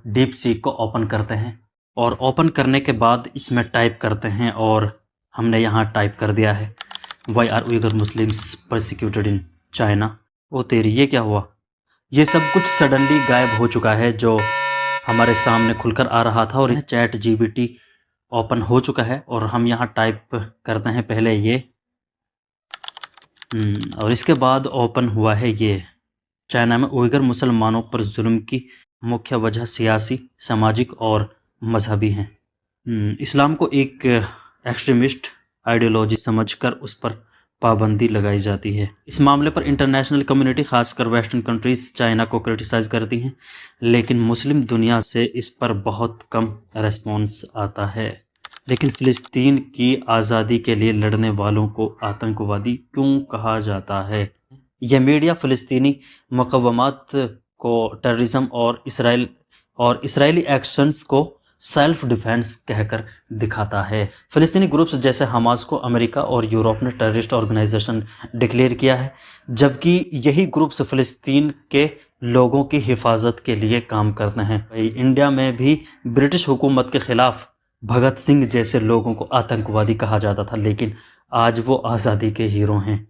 Deep seek को open करते हैं और ओपन करने के बाद इसमें टाइप करते हैं और हमने यहाँ टाइप कर दिया है why are Uyghur Muslims persecuted in China. ओ तेरी, ये क्या हुआ? ये सब कुछ सडनली गायब हो चुका है जो हमारे सामने खुलकर आ रहा था और इस चैट जीपीटी ओपन हो चुका है और हम यहाँ टाइप करते हैं पहले ये और इसके बाद ओपन हुआ है ये। चाइना में उइगर मुसलमानों पर जुल्म की मुख्य वजह सियासी, सामाजिक और मजहबी हैं। इस्लाम को एक एक्सट्रीमिस्ट आइडियोलॉजी समझकर उस पर पाबंदी लगाई जाती है। इस मामले पर इंटरनेशनल कम्युनिटी, खासकर वेस्टर्न कंट्रीज, चाइना को क्रिटिसाइज करती हैं, लेकिन मुस्लिम दुनिया से इस पर बहुत कम रेस्पॉन्स आता है। लेकिन फ़िलिस्तीन की आज़ादी के लिए लड़ने वालों को आतंकवादी क्यों कहा जाता है? यह मीडिया फ़िलिस्तीनी मुक़व्वमात को टेररिज्म और इसराइली एक्शंस को सेल्फ डिफेंस कहकर दिखाता है। फ़िलिस्तीनी ग्रुप्स जैसे हमास को अमेरिका और यूरोप ने टेररिस्ट ऑर्गेनाइजेशन डिक्लेयर किया है, जबकि यही ग्रुप्स फ़िलिस्तीन के लोगों की हिफाजत के लिए काम करते हैं। इंडिया में भी ब्रिटिश हुकूमत के ख़िलाफ़ भगत सिंह जैसे लोगों को आतंकवादी कहा जाता था, लेकिन आज वो आज़ादी के हीरो हैं।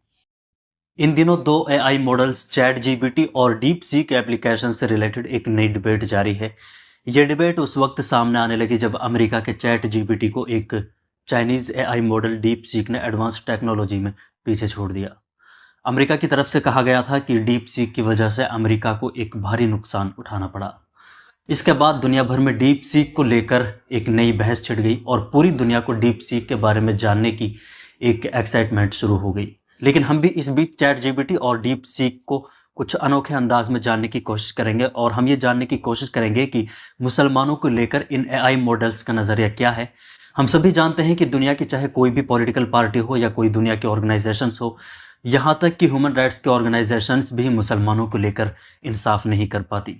इन दिनों दो एआई मॉडल्स चैट जीपीटी और डीप सीक एप्लीकेशन से रिलेटेड एक नई डिबेट जारी है। यह डिबेट उस वक्त सामने आने लगी जब अमेरिका के चैट जीपीटी को एक Chinese AI model deep seek ने एडवांस टेक्नोलॉजी में पीछे छोड़ दिया। अमेरिका की तरफ से कहा गया था कि डीप सीक की वजह से अमेरिका को एक भारी नुकसान उठाना पड़ा। इसके बाद दुनिया भर में डीप सीक को लेकर एक नई बहस छिड़ गई और पूरी दुनिया को डीप सीक के बारे में जानने की एक एक्साइटमेंट शुरू हो गई। लेकिन हम भी इस बीच चैट जीपीटी और डीप सीक को कुछ अनोखे अंदाज में जानने की कोशिश करेंगे और हम ये जानने की कोशिश करेंगे कि मुसलमानों को लेकर इन एआई मॉडल्स का नज़रिया क्या है। हम सभी जानते हैं कि दुनिया की चाहे कोई भी पॉलिटिकल पार्टी हो या कोई दुनिया की ऑर्गेनाइजेशंस हो, यहाँ तक कि ह्यूमन राइट्स के ऑर्गेनाइजेशंस भी मुसलमानों को लेकर इंसाफ नहीं कर पाती।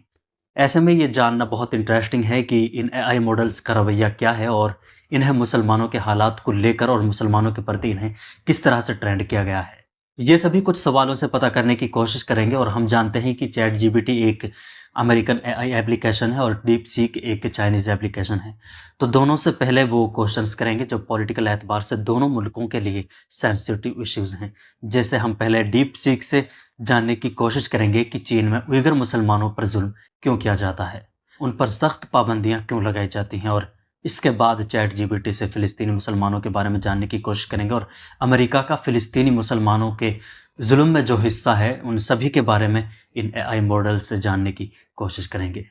ऐसे में ये जानना बहुत इंटरेस्टिंग है कि इन एआई मॉडल्स का रवैया क्या है और इन्हें मुसलमानों के हालात को लेकर और मुसलमानों के प्रति इन्हें किस तरह से ट्रेंड किया गया है। ये सभी कुछ सवालों से पता करने की कोशिश करेंगे और हम जानते हैं कि चैट जीपीटी एक अमेरिकन एआई एप्लीकेशन है और डीप सीक एक चाइनीज़ एप्लीकेशन है। तो दोनों से पहले वो क्वेश्चंस करेंगे जो पॉलिटिकल एतबार से दोनों मुल्कों के लिए सेंसिटिव इश्यूज़ हैं। जैसे हम पहले डीप सीक से जानने की कोशिश करेंगे कि चीन में उइगर मुसलमानों पर जुल्म क्यों किया जाता है, उन पर सख्त पाबंदियाँ क्यों लगाई जाती हैं, और इसके बाद चैट जीपीटी से फ़िलिस्तीनी मुसलमानों के बारे में जानने की कोशिश करेंगे और अमेरिका का फ़िलिस्तीनी मुसलमानों के जुल्म में जो हिस्सा है उन सभी के बारे में इन एआई मॉडल से जानने की कोशिश करेंगे।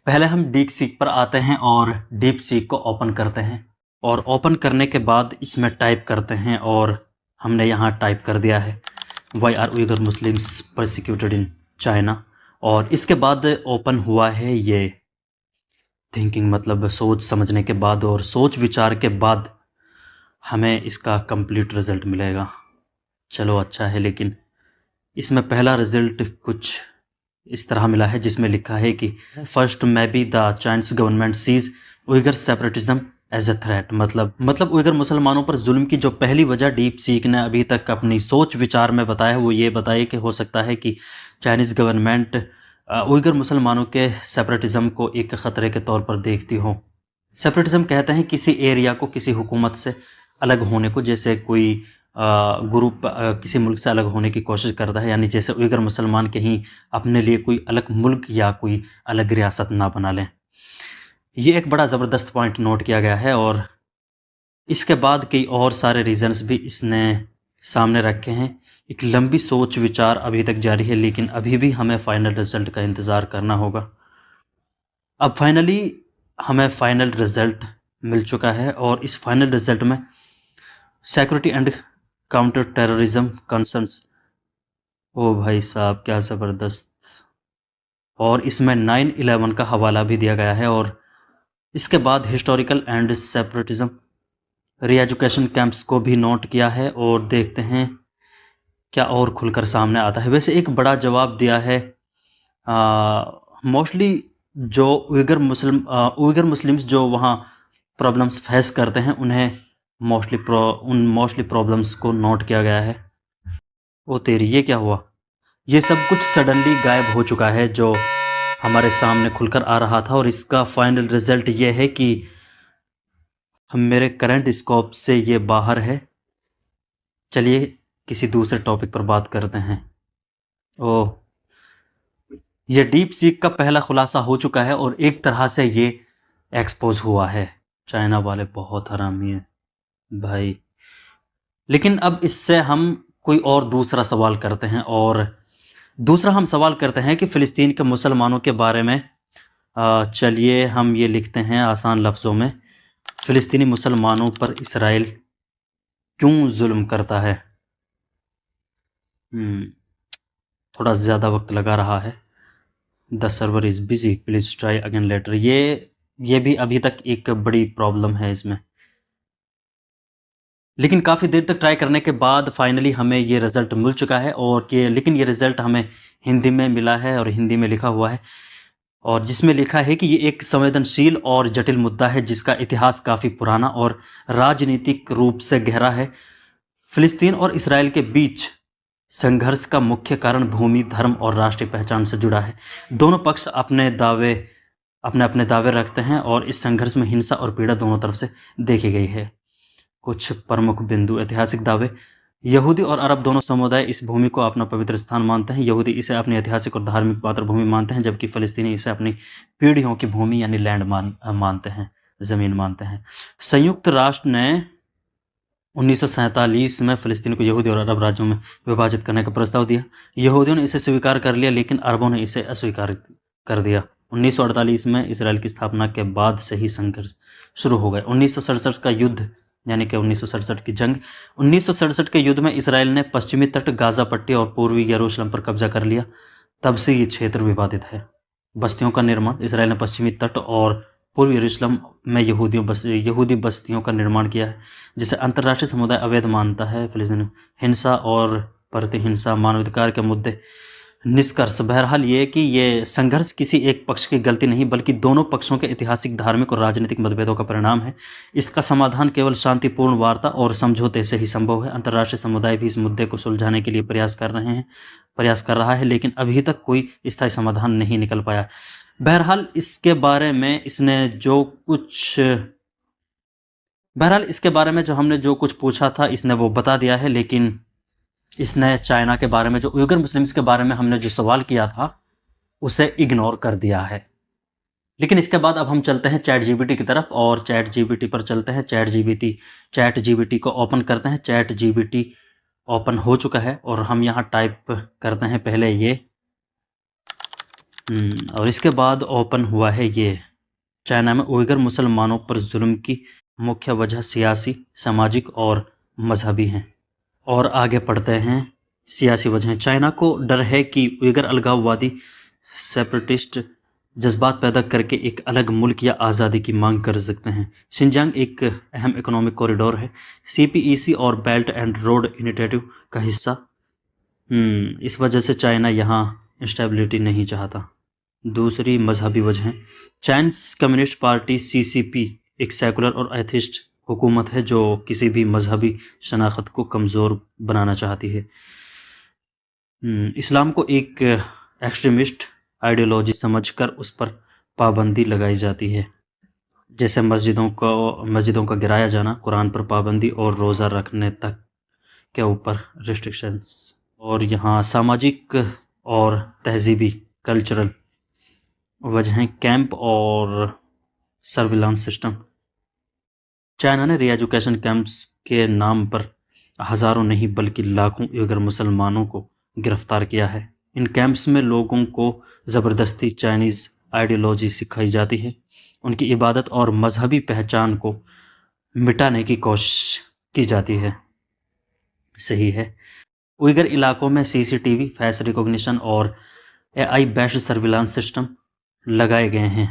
पहले हम डीप सीक पर आते हैं और डीप सीक को ओपन करते हैं और ओपन करने के बाद इसमें टाइप करते हैं और हमने यहाँ टाइप कर दिया है why are Uyghur Muslims persecuted in China. और इसके बाद ओपन हुआ है ये थिंकिंग, मतलब सोच समझने के बाद और सोच विचार के बाद हमें इसका कंप्लीट रिज़ल्ट मिलेगा। चलो अच्छा है, लेकिन इसमें पहला रिज़ल्ट कुछ इस तरह मिला है जिसमें लिखा है कि first may be the Chinese government sees Uyghur separatism as a threat. मतलब उइगर मुसलमानों पर जुल्म की जो पहली वजह डीप सीक ने अभी तक अपनी सोच विचार में बताया है वो ये बताया कि हो सकता है कि चाइनीज़ गवर्नमेंट उइगर मुसलमानों के सेपरेटिज्म को एक ख़तरे के तौर पर देखती हो। सेपरेटिज्म कहते हैं किसी एरिया को किसी हुकूमत से अलग होने को, जैसे कोई ग्रुप किसी मुल्क से अलग होने की कोशिश करता है, यानी जैसे उइगर मुसलमान कहीं अपने लिए कोई अलग मुल्क या कोई अलग रियासत ना बना लें। ये एक बड़ा ज़बरदस्त पॉइंट नोट किया गया है और इसके बाद कई और सारे रीज़न्स भी इसने सामने रखे हैं। एक लंबी सोच विचार अभी तक जारी है, लेकिन अभी भी हमें फ़ाइनल रिज़ल्ट का इंतज़ार करना होगा। अब फाइनली हमें फ़ाइनल रिज़ल्ट मिल चुका है और इस फाइनल रिज़ल्ट में security and counter terrorism concerns, ओ भाई साहब क्या ज़बरदस्त, और इसमें 9/11 का हवाला भी दिया गया है और इसके बाद हिस्टोरिकल एंड सेपरेटिज्म री-एजुकेशन कैंप्स को भी नोट किया है और देखते हैं क्या और खुलकर सामने आता है। वैसे एक बड़ा जवाब दिया है। मोस्टली जो उइगर मुस्लिम्स जो वहाँ प्रॉब्लम्स फेस करते हैं उन्हें मोस्टली प्रॉब्लम्स को नोट किया गया है। ओ तेरी, ये क्या हुआ? ये सब कुछ सडनली गायब हो चुका है जो हमारे सामने खुलकर आ रहा था और इसका फाइनल रिजल्ट ये है कि हम मेरे करंट स्कोप से ये बाहर है। चलिए किसी दूसरे टॉपिक पर बात करते हैं। ओह, ये डीप सीक का पहला खुलासा हो चुका है और एक तरह से ये एक्सपोज हुआ है। चाइना वाले बहुत हरामी हैं भाई। लेकिन अब इससे हम कोई और दूसरा सवाल करते हैं, और दूसरा हम सवाल करते हैं कि फ़िलिस्तीन के मुसलमानों के बारे में। चलिए हम ये लिखते हैं आसान लफ्ज़ों में, फ़िलिस्तीनी मुसलमानों पर इसराइल क्यों जुल्म करता है। थोड़ा ज़्यादा वक्त लगा रहा है। The server is busy, please try again later. ये भी अभी तक एक बड़ी प्रॉब्लम है इसमें, लेकिन काफ़ी देर तक ट्राई करने के बाद फाइनली हमें ये रिज़ल्ट मिल चुका है। और लेकिन ये रिज़ल्ट हमें हिंदी में मिला है और हिंदी में लिखा हुआ है, और जिसमें लिखा है कि ये एक संवेदनशील और जटिल मुद्दा है जिसका इतिहास काफ़ी पुराना और राजनीतिक रूप से गहरा है। फ़िलिस्तीन और इसराइल के बीच संघर्ष का मुख्य कारण भूमि, धर्म और राष्ट्रीय पहचान से जुड़ा है। दोनों पक्ष अपने अपने दावे रखते हैं और इस संघर्ष में हिंसा और पीड़ा दोनों तरफ से देखी गई है। कुछ प्रमुख बिंदु। ऐतिहासिक दावे। यहूदी और अरब दोनों समुदाय इस भूमि को अपना पवित्र स्थान मानते हैं। यहूदी इसे अपनी ऐतिहासिक और धार्मिक मातृभूमि मानते हैं, जबकि फ़लस्तीनी इसे अपनी पीढ़ियों की भूमि यानी लैंड मानते हैं, ज़मीन मानते हैं। संयुक्त राष्ट्र ने 1947 में फ़लस्तीन को यहूदी और अरब राज्यों में विभाजित करने का प्रस्ताव दिया। यहूदियों ने इसे स्वीकार कर लिया, लेकिन अरबों ने इसे अस्वीकार कर दिया। 1948 में इसराइल की स्थापना के बाद से ही संघर्ष शुरू हो गए। 1967 का युद्ध यानी कि 1967 की जंग। 1967 के युद्ध में इसराइल ने पश्चिमी तट, गाज़ा पट्टी और पूर्वी यरूशलेम पर कब्जा कर लिया। तब से ये क्षेत्र विवादित है। बस्तियों का निर्माण। इसराइल ने पश्चिमी तट और पूर्वी यरूशलेम में यहूदी बस्तियों का निर्माण किया है, जिसे अंतर्राष्ट्रीय समुदाय अवैध मानता है। फ़िलिस्तीन हिंसा और प्रतिहिंसा, मानवाधिकार के मुद्दे। निष्कर्ष बहरहाल ये कि ये संघर्ष किसी एक पक्ष की गलती नहीं, बल्कि दोनों पक्षों के ऐतिहासिक, धार्मिक और राजनीतिक मतभेदों का परिणाम है। इसका समाधान केवल शांतिपूर्ण वार्ता और समझौते से ही संभव है। अंतर्राष्ट्रीय समुदाय भी इस मुद्दे को सुलझाने के लिए प्रयास कर रहा है, लेकिन अभी तक कोई स्थायी समाधान नहीं निकल पाया। बहरहाल इसके बारे में जो हमने जो कुछ पूछा था इसने वो बता दिया है, लेकिन इसने चाइना के बारे में, जो उइगर मुस्लिम्स के बारे में हमने जो सवाल किया था उसे इग्नोर कर दिया है। लेकिन इसके बाद अब हम चलते हैं चैट जीपीटी की तरफ, और चैट जीपीटी पर चलते हैं। चैट जीपीटी को ओपन करते हैं। चैट जीपीटी ओपन हो चुका है और हम यहाँ टाइप करते हैं पहले ये, और इसके बाद ओपन हुआ है ये। चाइना में उइगर मुसलमानों पर जुल्म की मुख्य वजह सियासी, सामाजिक और मजहबी हैं। और आगे पढ़ते हैं सियासी वजहें। चाइना को डर है कि उइगर अलगाववादी सेपरेटिस्ट जज्बात पैदा करके एक अलग मुल्क या आज़ादी की मांग कर सकते हैं। शिनजियांग एक अहम इकोनॉमिक कॉरिडोर है, सीपीईसी और बेल्ट एंड रोड इनिशिएटिव का हिस्सा। इस वजह से चाइना यहाँ इंस्टेबिलिटी नहीं चाहता। दूसरी मजहबी वजहें। चाइनीज कम्युनिस्ट पार्टी सीसीपी एक सेकुलर और एथिस्ट हुकूमत है जो किसी भी मजहबी शनाख्त को कमज़ोर बनाना चाहती है। इस्लाम को एक एक्सट्रीमिस्ट आइडियोलॉजी समझकर उस पर पाबंदी लगाई जाती है, जैसे मस्जिदों का गिराया जाना, कुरान पर पाबंदी और रोज़ा रखने तक के ऊपर रिस्ट्रिक्शंस। और यहाँ सामाजिक और तहजीबी कल्चरल वजहें। कैंप और सर्विलांस सिस्टम। चाइना ने री एजुकेशन कैंप्स के नाम पर हज़ारों नहीं बल्कि लाखों उइगर मुसलमानों को गिरफ्तार किया है। इन कैंप्स में लोगों को ज़बरदस्ती चाइनीज़ आइडियोलॉजी सिखाई जाती है, उनकी इबादत और मजहबी पहचान को मिटाने की कोशिश की जाती है। सही है। उइगर इलाकों में सीसीटीवी, फेस रिकॉग्निशन और एआई बेस्ड सर्विलांस सिस्टम लगाए गए हैं,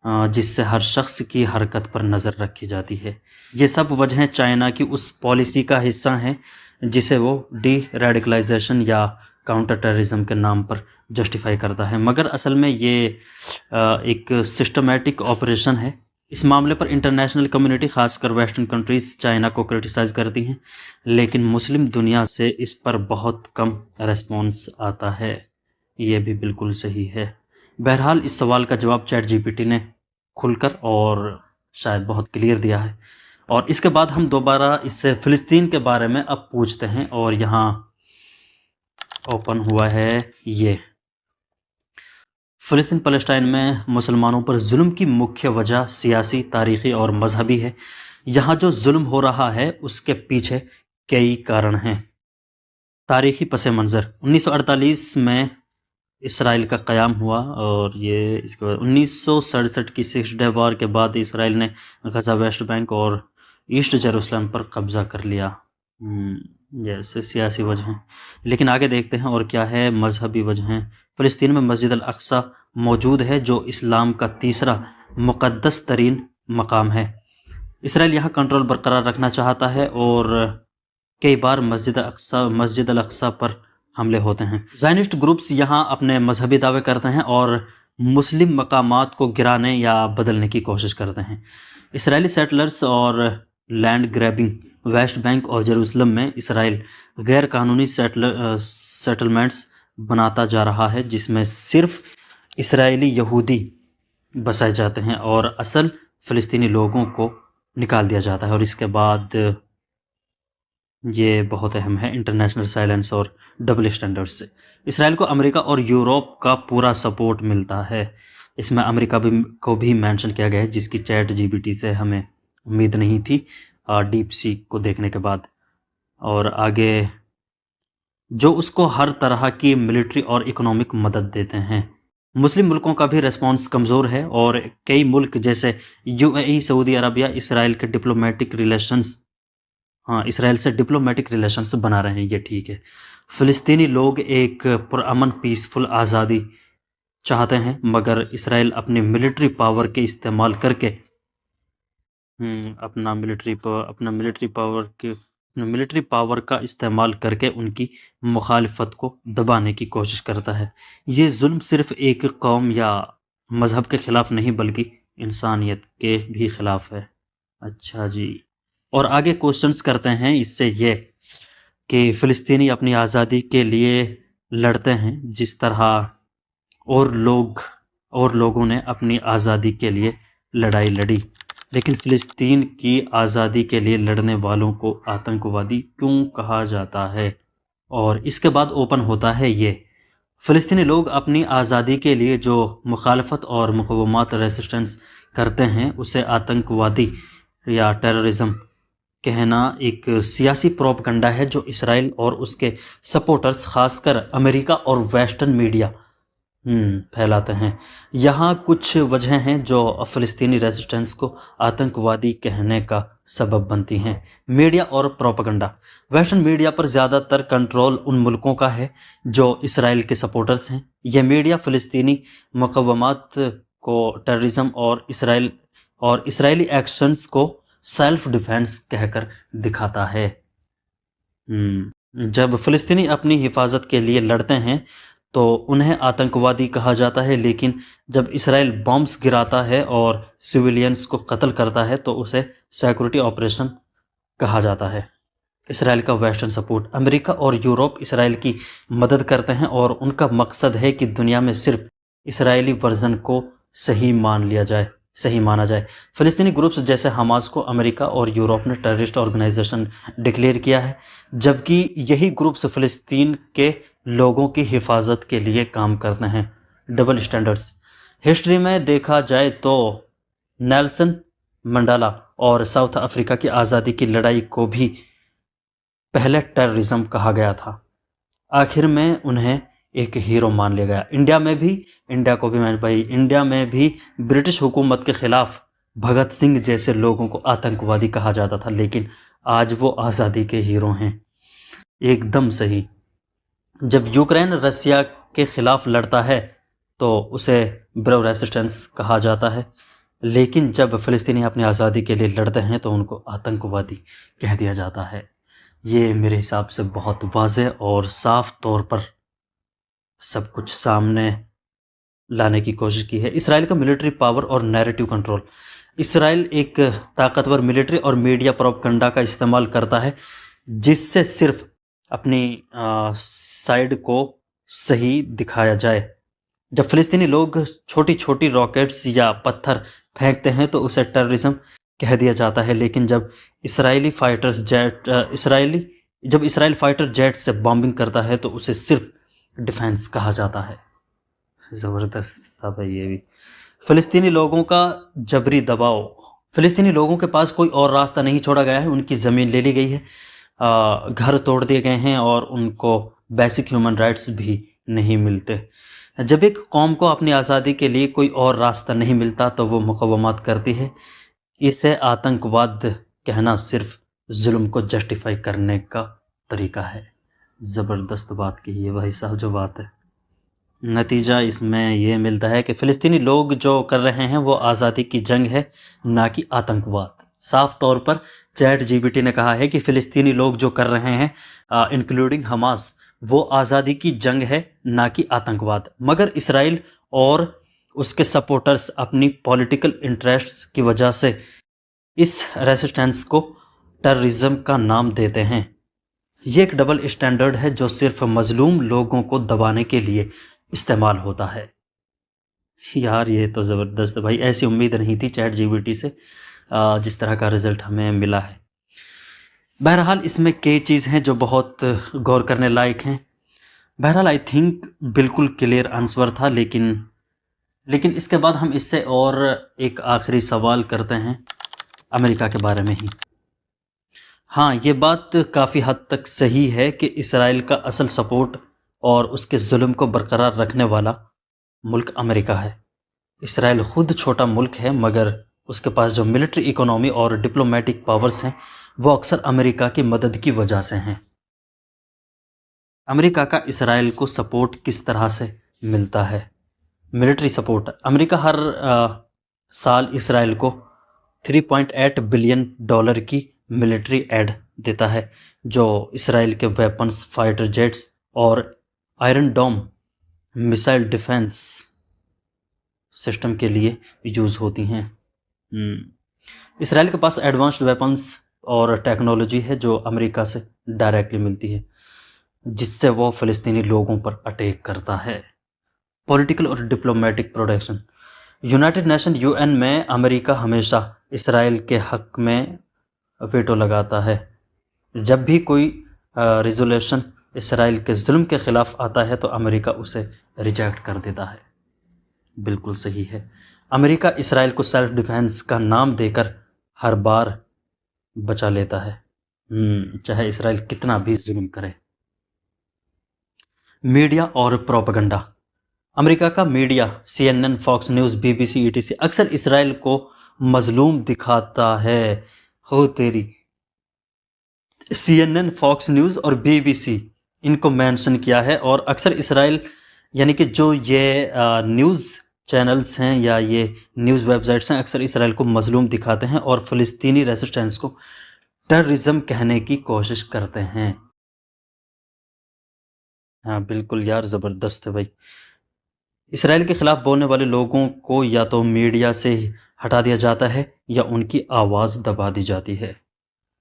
जिससे हर शख्स की हरकत पर नज़र रखी जाती है। ये सब वजहें चाइना की उस पॉलिसी का हिस्सा हैं जिसे वो डी रेडिकलाइजेशन या काउंटर टेररिज्म के नाम पर जस्टिफाई करता है, मगर असल में ये एक सिस्टमेटिक ऑपरेशन है। इस मामले पर इंटरनेशनल कम्युनिटी, खासकर वेस्टर्न कंट्रीज़, चाइना को क्रिटिसाइज़ करती हैं, लेकिन मुस्लिम दुनिया से इस पर बहुत कम रेस्पॉन्स आता है। ये भी बिल्कुल सही है। बहरहाल इस सवाल का जवाब चैट जीपीटी ने खुलकर और शायद बहुत क्लियर दिया है। और इसके बाद हम दोबारा इससे फ़िलिस्तीन के बारे में अब पूछते हैं, और यहाँ ओपन हुआ है ये। फ़िलिस्तीन पैलेस्टाइन में मुसलमानों पर जुल्म की मुख्य वजह सियासी, तारीख़ी और मजहबी है। यहाँ जो जुल्म हो रहा है उसके पीछे कई कारण हैं। तारीख़ी पस मंज़र, 1948 में इसराइल का क़याम हुआ, और ये इसके बाद 1967 की 6 डे वार के बाद इसराइल ने गज़ा, वेस्ट बैंक और ईस्ट जेरूसलम पर कब्ज़ा कर लिया। जैसे सियासी वजहें। लेकिन आगे देखते हैं और क्या है मजहबी वजहें। फ़िलिस्तीन में मस्जिद अल अक्सा मौजूद है जो इस्लाम का तीसरा मुक़द्दस तरीन मकाम है। इसराइल यहाँ कंट्रोल बरकरार रखना चाहता है और कई बार मस्जिद अल अक्सा पर हमले होते हैं। ज़ायनिस्ट ग्रुप्स यहाँ अपने मजहबी दावे करते हैं और मुस्लिम मकामात को गिराने या बदलने की कोशिश करते हैं। इसराइली सेटलर्स और लैंड ग्रैबिंग, वेस्ट बैंक और जेरूसलम में इसराइल गैर कानूनी सेटलमेंट्स बनाता जा रहा है जिसमें सिर्फ इसराइली यहूदी बसाए जाते हैं और असल फ़िलिस्तीनी लोगों को निकाल दिया जाता है। और इसके बाद ये बहुत अहम है, इंटरनेशनल साइलेंस और डबल स्टैंडर्ड्स से इसराइल को अमेरिका और यूरोप का पूरा सपोर्ट मिलता है। इसमें अमेरिका को भी मेंशन किया गया है, जिसकी चैट जीपीटी से हमें उम्मीद नहीं थी डीप सी को देखने के बाद। और आगे जो उसको हर तरह की मिलिट्री और इकोनॉमिक मदद देते हैं। मुस्लिम मुल्कों का भी रिस्पांस कमज़ोर है और कई मुल्क जैसे यूएई, सऊदी अरबिया इसराइल से डिप्लोमेटिक रिलेशंस बना रहे हैं। ये ठीक है। फ़िलिस्तीनी लोग एक पुरअमन पीसफुल आज़ादी चाहते हैं, मगर इसराइल अपनी मिलिट्री पावर के इस्तेमाल करके अपना मिलिट्री पावर का इस्तेमाल करके उनकी मुखालिफत को दबाने की कोशिश करता है। ये जुल्म सिर्फ एक कौम या मज़हब के ख़िलाफ़ नहीं बल्कि इंसानियत के भी ख़िलाफ़ है। अच्छा जी, और आगे क्वेश्चंस करते हैं इससे ये कि फ़िलिस्तीनी अपनी आज़ादी के लिए लड़ते हैं जिस तरह और लोगों ने अपनी आज़ादी के लिए लड़ाई लड़ी, लेकिन फ़िलिस्तीन की आज़ादी के लिए लड़ने वालों को आतंकवादी क्यों कहा जाता है। और इसके बाद ओपन होता है ये, फ़िलिस्तीनी लोग अपनी आज़ादी के लिए जो मुखालफत और मुक़ावमत रेसिस्टेंस करते हैं उसे आतंकवादी या टेररिज्म कहना एक सियासी प्रोपगंडा है जो इसराइल और उसके सपोर्टर्स ख़ासकर अमेरिका और वेस्टर्न मीडिया फैलाते हैं। यहाँ कुछ वजहें हैं जो फ़िलिस्तीनी रेजिस्टेंस को आतंकवादी कहने का सबब बनती हैं। मीडिया और प्रोपगंडा। वेस्टर्न मीडिया पर ज़्यादातर कंट्रोल उन मुल्कों का है जो इसराइल के सपोर्टर्स हैं। यह मीडिया फ़िलिस्तीनी मुक़ावमत को टेररिज्म और इसराइली एक्शंस को सेल्फ डिफेंस कहकर दिखाता है। जब फ़िलिस्तीनी अपनी हिफाजत के लिए लड़ते हैं तो उन्हें आतंकवादी कहा जाता है, लेकिन जब इसराइल बॉम्ब्स गिराता है और सिविलियंस को कत्ल करता है तो उसे सिक्योरिटी ऑपरेशन कहा जाता है। इसराइल का वेस्टर्न सपोर्ट। अमेरिका और यूरोप इसराइल की मदद करते हैं और उनका मकसद है कि दुनिया में सिर्फ इसराइली वर्जन को सही माना जाए। फ़िलिस्तीनी ग्रुप्स जैसे हमास को अमेरिका और यूरोप ने टेररिस्ट ऑर्गेनाइजेशन डिक्लेयर किया है, जबकि यही ग्रुप्स फ़िलिस्तीन के लोगों की हिफाजत के लिए काम करते हैं। Double standards. हिस्ट्री में देखा जाए तो नेल्सन मंडेला और साउथ अफ्रीका की आज़ादी की लड़ाई को भी पहले टेररिज्म कहा गया था, आखिर में उन्हें एक हीरो मान लिया गया। इंडिया में भी ब्रिटिश हुकूमत के ख़िलाफ़ भगत सिंह जैसे लोगों को आतंकवादी कहा जाता था, लेकिन आज वो आज़ादी के हीरो हैं। एकदम सही। जब यूक्रेन रसिया के ख़िलाफ़ लड़ता है तो उसे ब्रेव रेसिस्टेंस कहा जाता है, लेकिन जब फ़िलिस्तीनी अपनी आज़ादी के लिए लड़ते हैं तो उनको आतंकवादी कह दिया जाता है। ये मेरे हिसाब से बहुत वाज़ेह और साफ़ तौर पर सब कुछ सामने लाने की कोशिश की है। इसराइल का मिलिट्री पावर और नैरेटिव कंट्रोल। इसराइल एक ताकतवर मिलिट्री और मीडिया प्रोपगंडा का इस्तेमाल करता है जिससे सिर्फ अपनी साइड को सही दिखाया जाए। जब फ़िलिस्तीनी लोग छोटी-छोटी रॉकेट्स या पत्थर फेंकते हैं तो उसे टेररिज्म कह दिया जाता है, लेकिन जब इसराइल फाइटर जेट से बॉम्बिंग करता है तो उसे सिर्फ डिफेंस कहा जाता है। ज़बरदस्त था भाई ये भी। फ़िलिस्तीनी लोगों का जबरी दबाव। फ़िलिस्तीनी लोगों के पास कोई और रास्ता नहीं छोड़ा गया है, उनकी ज़मीन ले ली गई है, घर तोड़ दिए गए हैं और उनको बेसिक ह्यूमन राइट्स भी नहीं मिलते। जब एक कौम को अपनी आज़ादी के लिए कोई और रास्ता नहीं मिलता तो वो मुक़ावमत करती है। इसे आतंकवाद कहना सिर्फ जुल्म को जस्टिफाई करने का तरीका है। ज़बरदस्त बात कही है भाई साहब जो बात है। नतीजा इसमें ये मिलता है कि फ़िलिस्तीनी लोग जो कर रहे हैं वो आज़ादी की जंग है, ना कि आतंकवाद। साफ तौर पर चैट जीपीटी ने कहा है कि फ़िलिस्तीनी लोग जो कर रहे हैं इंक्लूडिंग हमास, वो आज़ादी की जंग है, ना कि आतंकवाद। मगर इसराइल और उसके सपोर्टर्स अपनी पॉलिटिकल इंटरेस्ट्स की वजह से इस रेसिस्टेंस को टेररिज्म का नाम देते हैं। ये एक डबल स्टैंडर्ड है जो सिर्फ मजलूम लोगों को दबाने के लिए इस्तेमाल होता है। यार ये तो ज़बरदस्त भाई, ऐसी उम्मीद नहीं थी चैट जीपीटी से जिस तरह का रिज़ल्ट हमें मिला है। बहरहाल इसमें कई चीज़ हैं जो बहुत गौर करने लायक हैं। बहरहाल आई थिंक बिल्कुल क्लियर आंसर था, लेकिन इसके बाद हम इससे और एक आखिरी सवाल करते हैं अमेरिका के बारे में ही। हाँ, ये बात काफ़ी हद तक सही है कि इसराइल का असल सपोर्ट और उसके जुल्म को बरकरार रखने वाला मुल्क अमेरिका है। इसराइल खुद छोटा मुल्क है, मगर उसके पास जो मिलिट्री इकोनॉमी और डिप्लोमेटिक पावर्स हैं वो अक्सर अमेरिका की मदद की वजह से हैं। अमेरिका का इसराइल को सपोर्ट किस तरह से मिलता है? Military support. अमेरिका हर साल इसराइल को $3.8 बिलियन की मिलिट्री एड देता है, जो इसराइल के वेपन्स, फाइटर जेट्स और iron dome missile defence system के लिए यूज़ होती हैं। इसराइल के पास एडवांस्ड वेपन्स और टेक्नोलॉजी है जो अमेरिका से डायरेक्टली मिलती है, जिससे वो फ़िलिस्तीनी लोगों पर अटैक करता है। पॉलिटिकल और diplomatic protection. United nation UN में अमेरिका हमेशा इसराइल के हक में वेटो लगाता है। जब भी कोई रिजोल्यूशन इसराइल के जुल्म के ख़िलाफ़ आता है तो अमेरिका उसे रिजेक्ट कर देता है। बिल्कुल सही है। अमेरिका इसराइल को सेल्फ डिफेंस का नाम देकर हर बार बचा लेता है, चाहे इसराइल कितना भी जुल्म करे। मीडिया और प्रोपेगेंडा। अमेरिका का media CNN, Fox News, BBC, ETC अक्सर इसराइल को मजलूम दिखाता है। हो तेरी, CNN, फॉक्स न्यूज़ और BBC इनको मेंशन किया है, और अक्सर इसराइल यानी कि जो ये न्यूज़ चैनल्स हैं या ये न्यूज़ वेबसाइट्स हैं अक्सर इसराइल को मजलूम दिखाते हैं और फ़िलिस्तीनी रेसिस्टेंस को टेररिज्म कहने की कोशिश करते हैं। हाँ बिल्कुल यार, ज़बरदस्त है भाई। इसराइल के ख़िलाफ़ बोलने वाले लोगों को या तो मीडिया से हटा दिया जाता है या उनकी आवाज़ दबा दी जाती है।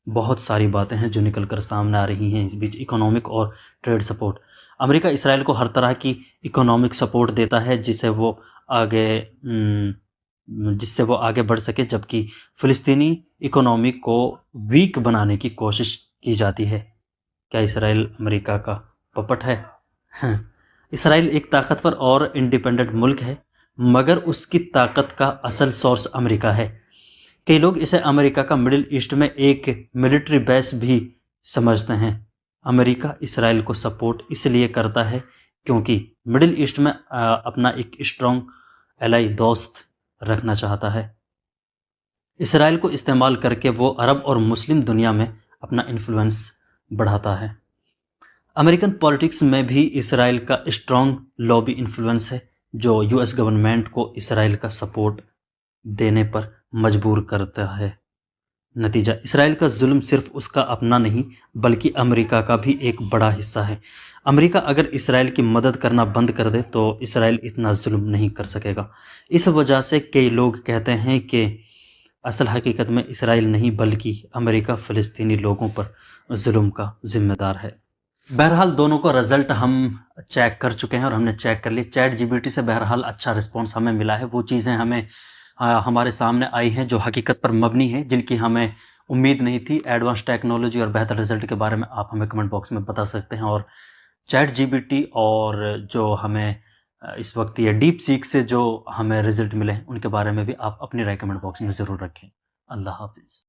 बहुत सारी बातें हैं जो निकल कर सामने आ रही हैं इस बीच। इकोनॉमिक और ट्रेड सपोर्ट। अमेरिका इसराइल को हर तरह की इकोनॉमिक सपोर्ट देता है जिससे वो आगे बढ़ सके, जबकि फ़िलिस्तीनी इकोनॉमी को वीक बनाने की कोशिश की जाती है। क्या इसराइल अमेरिका का पपट है? हाँ। इसराइल एक ताकतवर और इंडिपेंडेंट मुल्क है, मगर उसकी ताकत का असल सोर्स अमेरिका है। कई लोग इसे अमेरिका का मिडिल ईस्ट में एक मिलिट्री बेस भी समझते हैं। अमेरिका इसराइल को सपोर्ट इसलिए करता है क्योंकि मिडिल ईस्ट में अपना एक स्ट्रॉन्ग एलाई, दोस्त रखना चाहता है। इसराइल को इस्तेमाल करके वो अरब और मुस्लिम दुनिया में अपना इन्फ्लुएंस बढ़ाता है। अमेरिकन पॉलिटिक्स में भी इसराइल का स्ट्रॉन्ग लॉबी इन्फ्लुएंस है जो US गवर्नमेंट को इसराइल का सपोर्ट देने पर मजबूर करता है। नतीजा, इसराइल का जुल्म सिर्फ उसका अपना नहीं बल्कि अमेरिका का भी एक बड़ा हिस्सा है। अमेरिका अगर इसराइल की मदद करना बंद कर दे तो इसराइल इतना जुल्म नहीं कर सकेगा। इस वजह से कई लोग कहते हैं कि असल हकीकत में इसराइल नहीं बल्कि अमेरिका फ़िलिस्तीनी लोगों पर जुल्म का जिम्मेदार है। बहरहाल दोनों का रिजल्ट हम चेक कर चुके हैं और हमने चेक कर लिया। चैट जीपीटी से बहरहाल अच्छा रिस्पॉन्स हमें मिला है। वो चीज़ें हमें हमारे सामने आई हैं जो हकीकत पर मबनी है, जिनकी हमें उम्मीद नहीं थी। एडवांस टेक्नोलॉजी और बेहतर रिजल्ट के बारे में आप हमें कमेंट बॉक्स में बता सकते हैं। और चैट जीपीटी और जो हमें इस वक्त ये डीप सीक से जो हमें रिजल्ट मिले हैं उनके बारे में भी आप अपनी राय कमेंट बॉक्स में ज़रूर रखें। अल्लाह हाफिज़।